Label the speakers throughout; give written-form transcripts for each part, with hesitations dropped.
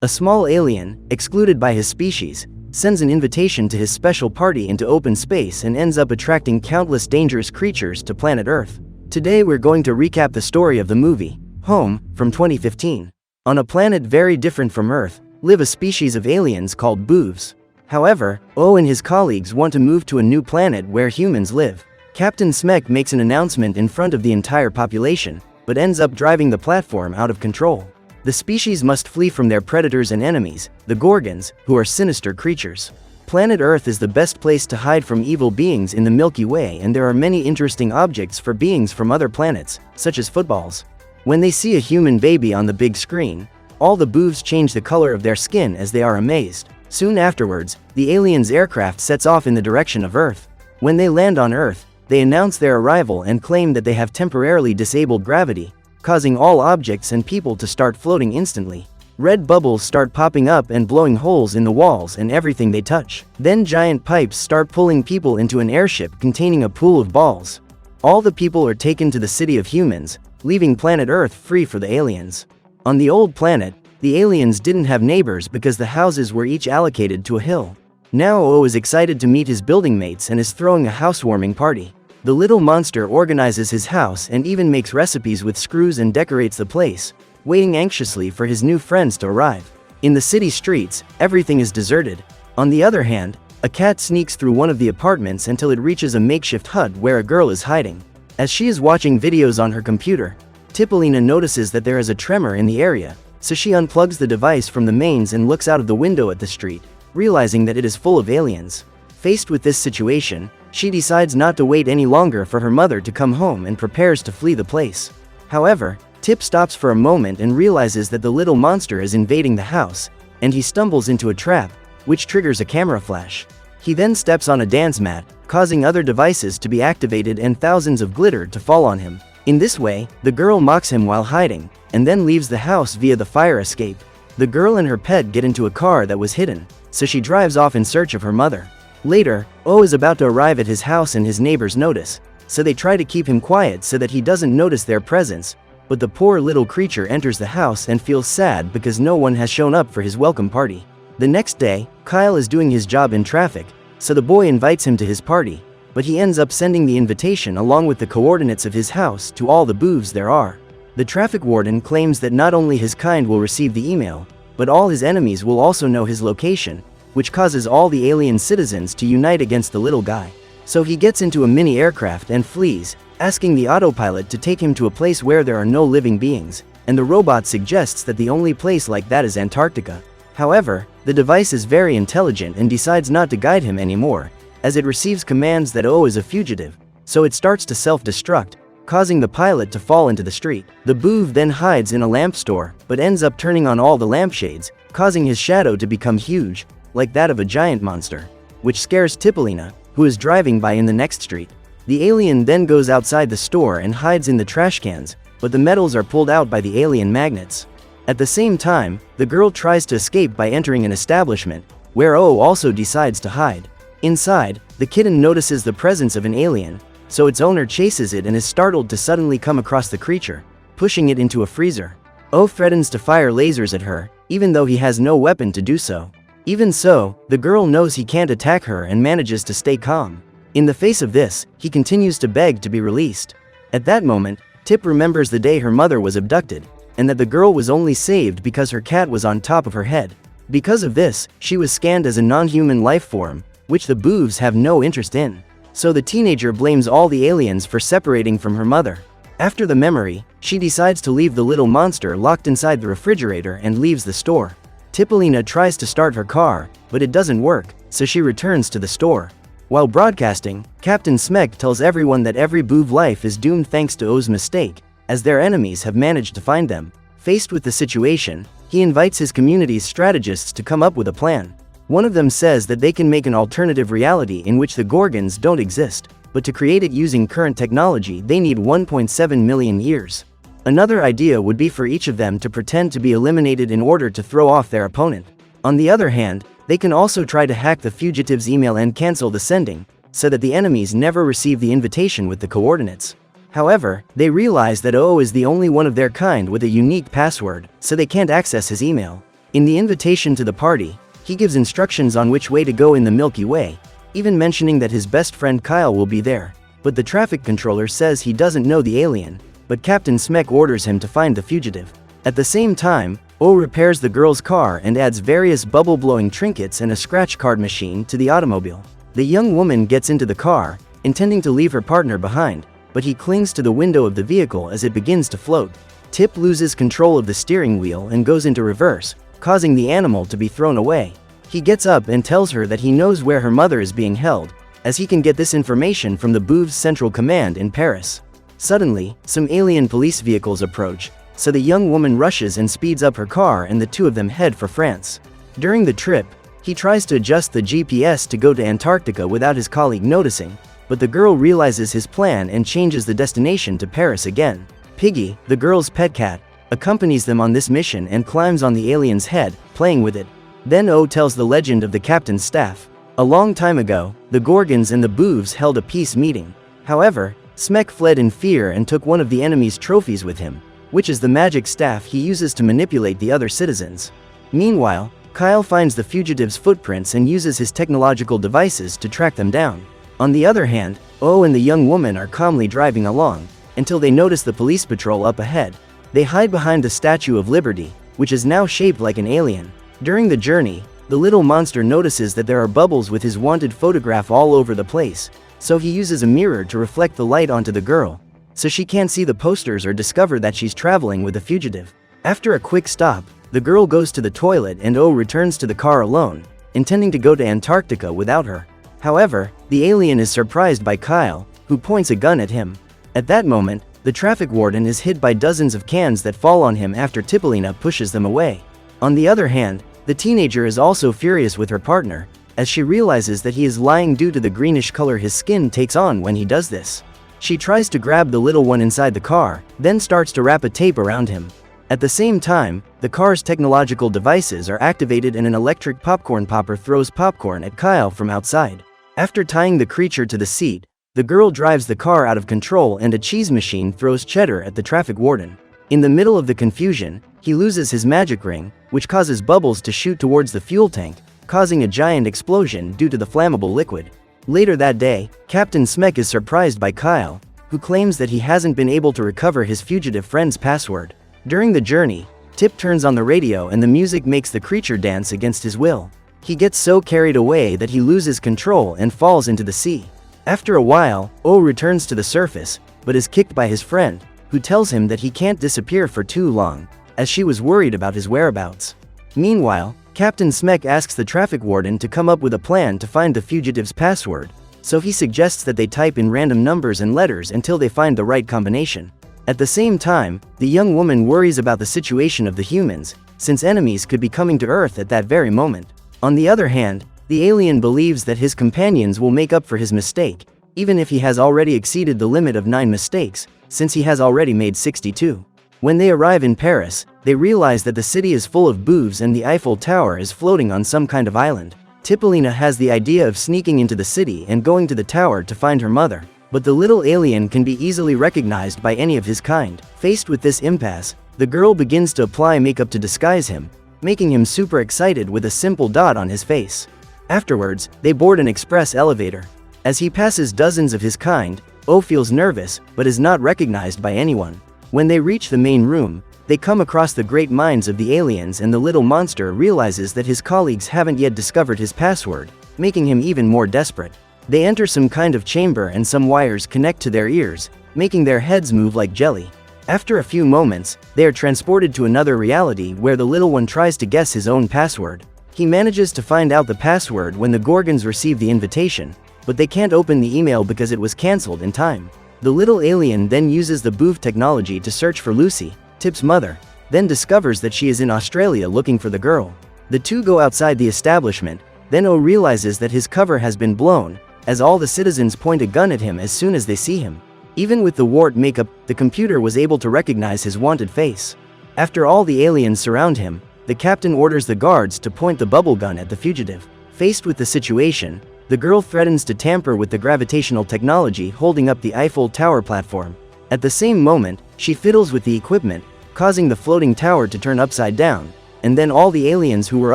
Speaker 1: A small alien, excluded by his species, sends an invitation to his special party into open space and ends up attracting countless dangerous creatures to planet Earth. Today we're going to recap the story of the movie, Home, from 2015. On a planet very different from Earth, live a species of aliens called boovs. However, O and his colleagues want to move to a new planet where humans live. Captain Smek makes an announcement in front of the entire population, but ends up driving the platform out of control. The species must flee from their predators and enemies, the Gorgons, who are sinister creatures. Planet Earth is the best place to hide from evil beings in the Milky Way, and there are many interesting objects for beings from other planets, such as footballs. When they see a human baby on the big screen, all the boovs change the color of their skin as they are amazed. Soon afterwards, the aliens' aircraft sets off in the direction of Earth. When they land on Earth, they announce their arrival and claim that they have temporarily disabled gravity, causing all objects and people to start floating instantly. Red bubbles start popping up and blowing holes in the walls and everything they touch. Then giant pipes start pulling people into an airship containing a pool of balls. All the people are taken to the city of humans, leaving planet Earth free for the aliens. On the old planet, the aliens didn't have neighbors because the houses were each allocated to a hill. Now O is excited to meet his building mates and is throwing a housewarming party. The little monster organizes his house and even makes recipes with screws and decorates the place, waiting anxiously for his new friends to arrive. In the city streets, everything is deserted. On the other hand, a cat sneaks through one of the apartments until it reaches a makeshift hut where a girl is hiding. As she is watching videos on her computer, Tipolina notices that there is a tremor in the area, so she unplugs the device from the mains and looks out of the window at the street, realizing that it is full of aliens. Faced with this situation, she decides not to wait any longer for her mother to come home and prepares to flee the place. However, Tip stops for a moment and realizes that the little monster is invading the house, and he stumbles into a trap, which triggers a camera flash. He then steps on a dance mat, causing other devices to be activated and thousands of glitter to fall on him. In this way, the girl mocks him while hiding, and then leaves the house via the fire escape. The girl and her pet get into a car that was hidden, so she drives off in search of her mother. Later, O is about to arrive at his house and his neighbors notice, so they try to keep him quiet so that he doesn't notice their presence, but the poor little creature enters the house and feels sad because no one has shown up for his welcome party. The next day, Kyle is doing his job in traffic, so the boy invites him to his party, but he ends up sending the invitation along with the coordinates of his house to all the boovs there are. The traffic warden claims that not only his kind will receive the email, but all his enemies will also know his location, which causes all the alien citizens to unite against the little guy. So he gets into a mini aircraft and flees, asking the autopilot to take him to a place where there are no living beings, and the robot suggests that the only place like that is Antarctica. However, the device is very intelligent and decides not to guide him anymore, as it receives commands that O is a fugitive, so it starts to self-destruct, causing the pilot to fall into the street. The boov then hides in a lamp store, but ends up turning on all the lampshades, causing his shadow to become huge, like that of a giant monster, which scares Tipolina, who is driving by in the next street. The alien then goes outside the store and hides in the trash cans, but the metals are pulled out by the alien magnets. At the same time, the girl tries to escape by entering an establishment, where O also decides to hide. Inside, the kitten notices the presence of an alien, so its owner chases it and is startled to suddenly come across the creature, pushing it into a freezer. O threatens to fire lasers at her, even though he has no weapon to do so. Even so, the girl knows he can't attack her and manages to stay calm. In the face of this, he continues to beg to be released. At that moment, Tip remembers the day her mother was abducted, and that the girl was only saved because her cat was on top of her head. Because of this, she was scanned as a non-human life form, which the boovs have no interest in. So the teenager blames all the aliens for separating from her mother. After the memory, she decides to leave the little monster locked inside the refrigerator and leaves the store. Tipolina tries to start her car, but it doesn't work, so she returns to the store. While broadcasting, Captain Smek tells everyone that every boov life is doomed thanks to O's mistake, as their enemies have managed to find them. Faced with the situation, he invites his community's strategists to come up with a plan. One of them says that they can make an alternative reality in which the Gorgons don't exist, but to create it using current technology they need 1.7 million years. Another idea would be for each of them to pretend to be eliminated in order to throw off their opponent. On the other hand, they can also try to hack the fugitive's email and cancel the sending, so that the enemies never receive the invitation with the coordinates. However, they realize that O is the only one of their kind with a unique password, so they can't access his email. In the invitation to the party, he gives instructions on which way to go in the Milky Way, even mentioning that his best friend Kyle will be there. But the traffic controller says he doesn't know the alien, but Captain Smek orders him to find the fugitive. At the same time, O repairs the girl's car and adds various bubble-blowing trinkets and a scratch card machine to the automobile. The young woman gets into the car, intending to leave her partner behind, but he clings to the window of the vehicle as it begins to float. Tip loses control of the steering wheel and goes into reverse, causing the animal to be thrown away. He gets up and tells her that he knows where her mother is being held, as he can get this information from the BOUV's central command in Paris. Suddenly, some alien police vehicles approach, so the young woman rushes and speeds up her car and the two of them head for France. During the trip, he tries to adjust the GPS to go to Antarctica without his colleague noticing, but the girl realizes his plan and changes the destination to Paris again. Piggy, the girl's pet cat, accompanies them on this mission and climbs on the alien's head, playing with it. Then O tells the legend of the captain's staff. A long time ago, the Gorgons and the BOUVs held a peace meeting. However, Smek fled in fear and took one of the enemy's trophies with him, which is the magic staff he uses to manipulate the other citizens. Meanwhile, Kyle finds the fugitives' footprints and uses his technological devices to track them down. On the other hand, O and the young woman are calmly driving along, until they notice the police patrol up ahead. They hide behind the Statue of Liberty, which is now shaped like an alien. During the journey, the little monster notices that there are bubbles with his wanted photograph all over the place, so he uses a mirror to reflect the light onto the girl, so she can't see the posters or discover that she's traveling with a fugitive. After a quick stop, the girl goes to the toilet and O returns to the car alone, intending to go to Antarctica without her. However, the alien is surprised by Kyle, who points a gun at him. At that moment, the traffic warden is hit by dozens of cans that fall on him after Tipolina pushes them away. On the other hand, the teenager is also furious with her partner, as she realizes that he is lying due to the greenish color his skin takes on when he does this. She tries to grab the little one inside the car, then starts to wrap a tape around him. At the same time, the car's technological devices are activated and an electric popcorn popper throws popcorn at Kyle from outside. After tying the creature to the seat, the girl drives the car out of control and a cheese machine throws cheddar at the traffic warden. In the middle of the confusion, he loses his magic ring, which causes bubbles to shoot towards the fuel tank, causing a giant explosion due to the flammable liquid. Later that day, Captain Smek is surprised by Kyle, who claims that he hasn't been able to recover his fugitive friend's password. During the journey, Tip turns on the radio and the music makes the creature dance against his will. He gets so carried away that he loses control and falls into the sea. After a while, O returns to the surface, but is kicked by his friend, who tells him that he can't disappear for too long, as she was worried about his whereabouts. Meanwhile, Captain Smek asks the traffic warden to come up with a plan to find the fugitive's password, so he suggests that they type in random numbers and letters until they find the right combination. At the same time, the young woman worries about the situation of the humans, since enemies could be coming to Earth at that very moment. On the other hand, the alien believes that his companions will make up for his mistake, even if he has already exceeded the limit of 9 mistakes, since he has already made 62. When they arrive in Paris, they realize that the city is full of BOUVs and the Eiffel Tower is floating on some kind of island. Tipolina has the idea of sneaking into the city and going to the tower to find her mother, but the little alien can be easily recognized by any of his kind. Faced with this impasse, the girl begins to apply makeup to disguise him, making him super excited with a simple dot on his face. Afterwards, they board an express elevator. As he passes dozens of his kind, O feels nervous but is not recognized by anyone. When they reach the main room, they come across the great minds of the aliens and the little monster realizes that his colleagues haven't yet discovered his password, making him even more desperate. They enter some kind of chamber and some wires connect to their ears, making their heads move like jelly. After a few moments, they are transported to another reality where the little one tries to guess his own password. He manages to find out the password when the Gorgons receive the invitation, but they can't open the email because it was cancelled in time. The little alien then uses the BOUV technology to search for Lucy, Tip's mother, then discovers that she is in Australia looking for the girl. The two go outside the establishment, then O realizes that his cover has been blown, as all the citizens point a gun at him as soon as they see him. Even with the warped makeup, the computer was able to recognize his wanted face. After all the aliens surround him, the captain orders the guards to point the bubble gun at the fugitive. Faced with the situation, the girl threatens to tamper with the gravitational technology holding up the Eiffel Tower platform. At the same moment, she fiddles with the equipment, causing the floating tower to turn upside down, and then all the aliens who were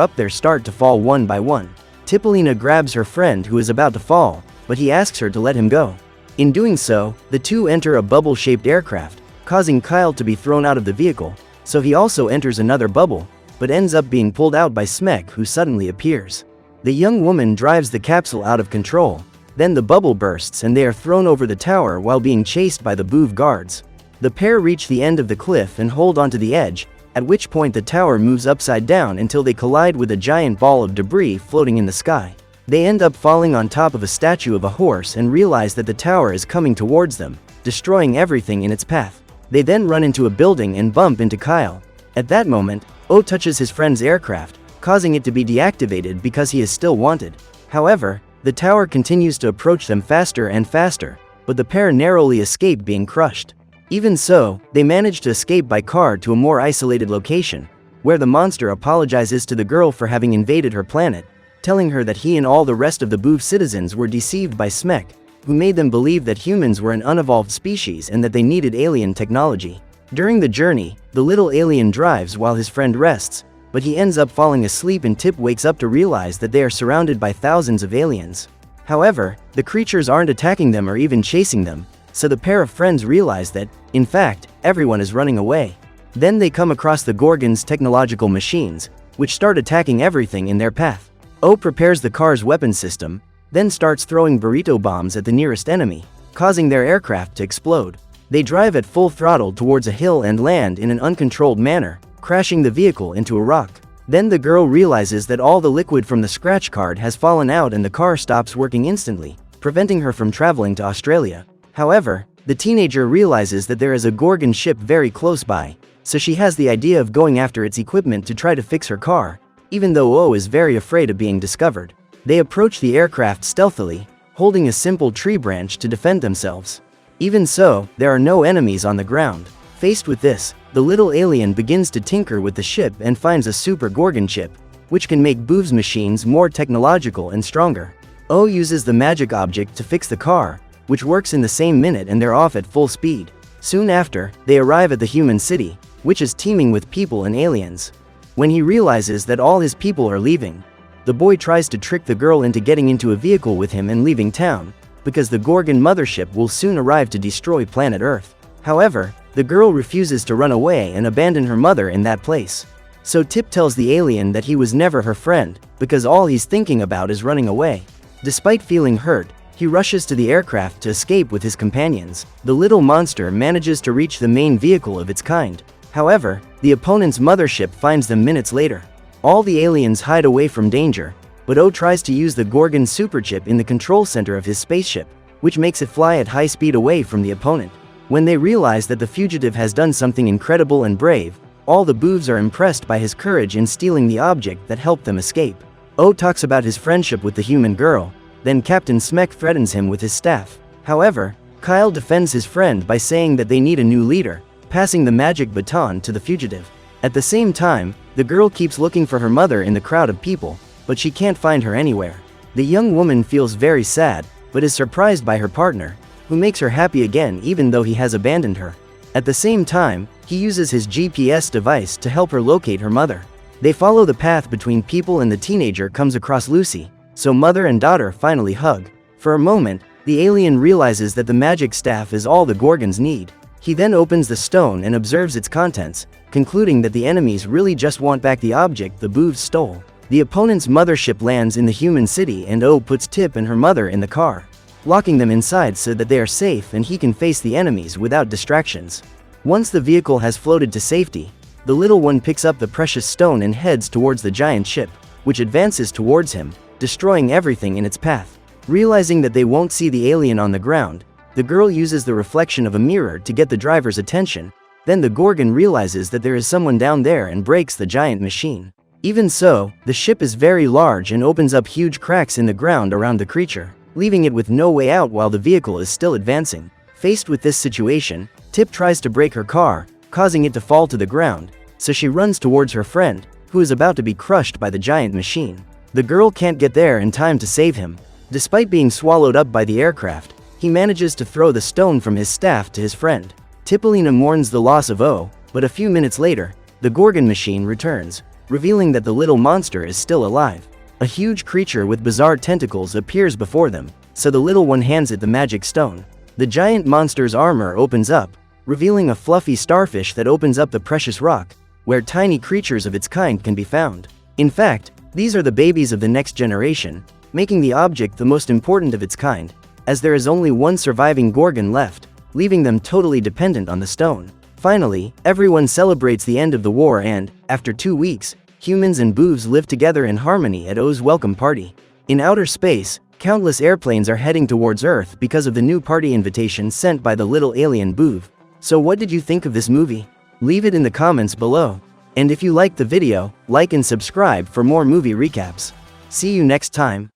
Speaker 1: up there start to fall one by one. Tipolina grabs her friend who is about to fall, but he asks her to let him go. In doing so, the two enter a bubble-shaped aircraft, causing Kyle to be thrown out of the vehicle, so he also enters another bubble, but ends up being pulled out by Smek, who suddenly appears. The young woman drives the capsule out of control, then the bubble bursts and they are thrown over the tower while being chased by the Boov guards. The pair reach the end of the cliff and hold onto the edge, at which point the tower moves upside down until they collide with a giant ball of debris floating in the sky. They end up falling on top of a statue of a horse and realize that the tower is coming towards them, destroying everything in its path. They then run into a building and bump into Kyle. At that moment, O touches his friend's aircraft, causing it to be deactivated because he is still wanted. However, the tower continues to approach them faster and faster, but the pair narrowly escape being crushed. Even so, they manage to escape by car to a more isolated location, where the monster apologizes to the girl for having invaded her planet, telling her that he and all the rest of the Boov citizens were deceived by Smek, who made them believe that humans were an unevolved species and that they needed alien technology. During the journey, the little alien drives while his friend rests, but he ends up falling asleep and Tip wakes up to realize that they are surrounded by thousands of aliens. However, the creatures aren't attacking them or even chasing them, so the pair of friends realize that, in fact, everyone is running away. Then they come across the Gorgon's technological machines, which start attacking everything in their path. O prepares the car's weapon system, then starts throwing burrito bombs at the nearest enemy, causing their aircraft to explode. They drive at full throttle towards a hill and land in an uncontrolled manner, crashing the vehicle into a rock. Then the girl realizes that all the liquid from the scratch card has fallen out and the car stops working instantly, preventing her from traveling to Australia. However, the teenager realizes that there is a Gorgon ship very close by, so she has the idea of going after its equipment to try to fix her car, even though O is very afraid of being discovered. They approach the aircraft stealthily, holding a simple tree branch to defend themselves. Even so, there are no enemies on the ground. Faced with this, the little alien begins to tinker with the ship and finds a super Gorgon chip, which can make Boov's machines more technological and stronger. O uses the magic object to fix the car, which works in the same minute and they're off at full speed. Soon after, they arrive at the human city, which is teeming with people and aliens. When he realizes that all his people are leaving, the boy tries to trick the girl into getting into a vehicle with him and leaving town, because the Gorgon mothership will soon arrive to destroy planet Earth. However, the girl refuses to run away and abandon her mother in that place. So Tip tells the alien that he was never her friend, because all he's thinking about is running away. Despite feeling hurt, he rushes to the aircraft to escape with his companions. The little monster manages to reach the main vehicle of its kind. However, the opponent's mothership finds them minutes later. All the aliens hide away from danger, but O tries to use the Gorgon superchip in the control center of his spaceship, which makes it fly at high speed away from the opponent. When they realize that the fugitive has done something incredible and brave, all the Boovs are impressed by his courage in stealing the object that helped them escape. O talks about his friendship with the human girl, then Captain Smek threatens him with his staff. However, Kyle defends his friend by saying that they need a new leader, passing the magic baton to the fugitive. At the same time, the girl keeps looking for her mother in the crowd of people, but she can't find her anywhere. The young woman feels very sad, but is surprised by her partner, who makes her happy again even though he has abandoned her. At the same time, he uses his GPS device to help her locate her mother. They follow the path between people and the teenager comes across Lucy, so mother and daughter finally hug. For a moment, the alien realizes that the magic staff is all the Gorgons need. He then opens the stone and observes its contents, concluding that the enemies really just want back the object the Boovs stole. The opponent's mothership lands in the human city and O puts Tip and her mother in the car, locking them inside so that they are safe and he can face the enemies without distractions. Once the vehicle has floated to safety, the little one picks up the precious stone and heads towards the giant ship, which advances towards him, destroying everything in its path. Realizing that they won't see the alien on the ground, the girl uses the reflection of a mirror to get the driver's attention. Then the Gorgon realizes that there is someone down there and breaks the giant machine. Even so, the ship is very large and opens up huge cracks in the ground around the creature, leaving it with no way out while the vehicle is still advancing. Faced with this situation, Tip tries to brake her car, causing it to fall to the ground, so she runs towards her friend, who is about to be crushed by the giant machine. The girl can't get there in time to save him. Despite being swallowed up by the aircraft, he manages to throw the stone from his staff to his friend. Tipolina mourns the loss of O, but a few minutes later, the Gorgon machine returns, revealing that the little monster is still alive. A huge creature with bizarre tentacles appears before them, so the little one hands it the magic stone. The giant monster's armor opens up, revealing a fluffy starfish that opens up the precious rock, where tiny creatures of its kind can be found. In fact, these are the babies of the next generation, making the object the most important of its kind, as there is only one surviving Gorgon left, leaving them totally dependent on the stone. Finally, everyone celebrates the end of the war and, after 2 weeks, humans and boovs live together in harmony at O's welcome party. In outer space, countless airplanes are heading towards Earth because of the new party invitation sent by the little alien boov. So what did you think of this movie? Leave it in the comments below. And if you liked the video, like and subscribe for more movie recaps. See you next time.